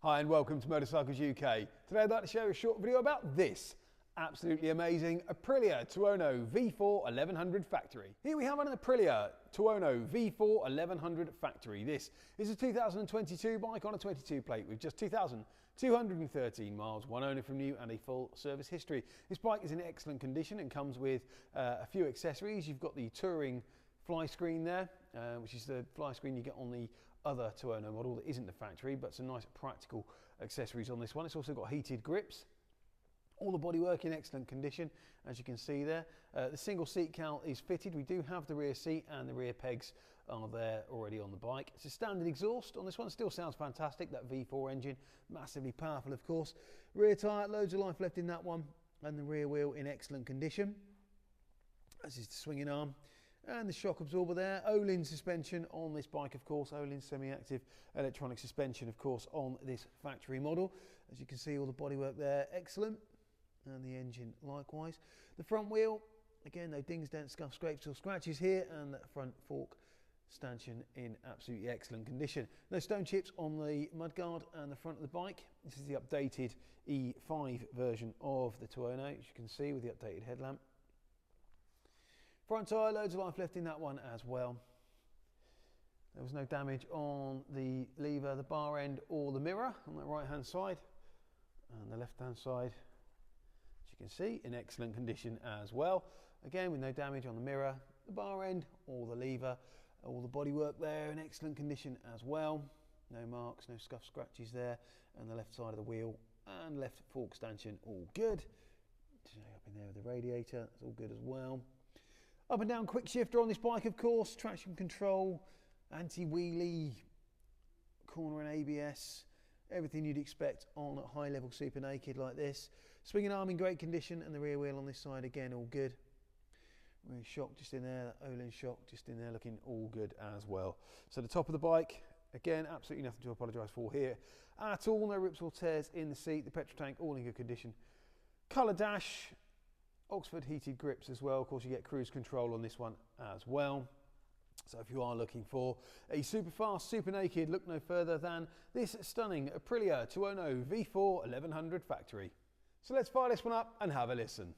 Hi and welcome to Motorcycles UK. Today I'd like to share a short video about this absolutely amazing Aprilia Tuono V4 1100 Factory. Here we have an Aprilia Tuono V4 1100 Factory. This is a 2022 bike on a 22 plate with just 2,213 miles, one owner from new and a full service history. This bike is in excellent condition and comes with a few accessories. You've got the touring fly screen there, which is the fly screen you get on the other Tuono model that isn't the factory, but some nice practical accessories on this one. It's also got heated grips. All the bodywork in excellent condition, as you can see there. The single seat cowl is fitted. We do have the rear seat and the rear pegs are there already on the bike. It's a standard exhaust on this one. Still sounds fantastic. That V4 engine, massively powerful, of course. Rear tyre, loads of life left in that one, and the rear wheel in excellent condition. As is the swinging arm. And the shock absorber there. Öhlins suspension on this bike, of course. Öhlins semi-active electronic suspension, of course, on this factory model. As you can see, all the bodywork there, excellent. And the engine likewise. The front wheel, again, no dings, dents, scuffs, scrapes or scratches here. And the front fork stanchion in absolutely excellent condition. No stone chips on the mudguard and the front of the bike. This is the updated E5 version of the Tuono, as you can see, with the updated headlamp. Front tyre, loads of life left in that one as well. There was no damage on the lever, the bar end or the mirror on the right hand side. And the left hand side, as you can see, in excellent condition as well. Again, with no damage on the mirror, the bar end or the lever. All the bodywork there in excellent condition as well. No marks, no scuff scratches there. And the left side of the wheel and left fork stanchion, all good. Up in there with the radiator, it's all good as well. Up and down quick shifter on this bike, of course, traction control, anti-wheelie, corner and ABS, everything you'd expect on a high level super naked like this. Swinging arm in great condition and the rear wheel on this side again, all good. Rear shock just in there, that Öhlins shock just in there, looking all good as well. So the top of the bike, again, absolutely nothing to apologise for here at all. No rips or tears in the seat, the petrol tank all in good condition. Colour dash. Oxford heated grips as well. Of course, you get cruise control on this one as well. So if you are looking for a super fast, super naked, look no further than this stunning Aprilia Tuono V4 1100 Factory. So let's fire this one up and have a listen.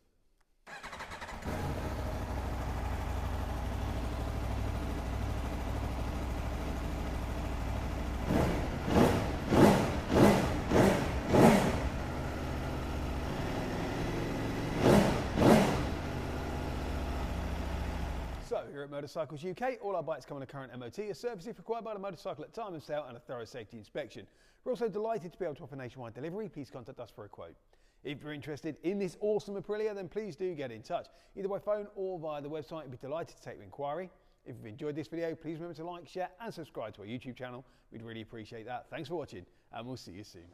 So here at Motorcycles UK, all our bikes come on a current MOT, a service if required by the motorcycle at time of sale and a thorough safety inspection. We're also delighted to be able to offer nationwide delivery. Please contact us for a quote. If you're interested in this awesome Aprilia, then please do get in touch, either by phone or via the website. We'd be delighted to take your inquiry. If you've enjoyed this video, please remember to like, share and subscribe to our YouTube channel. We'd really appreciate that. Thanks for watching and we'll see you soon.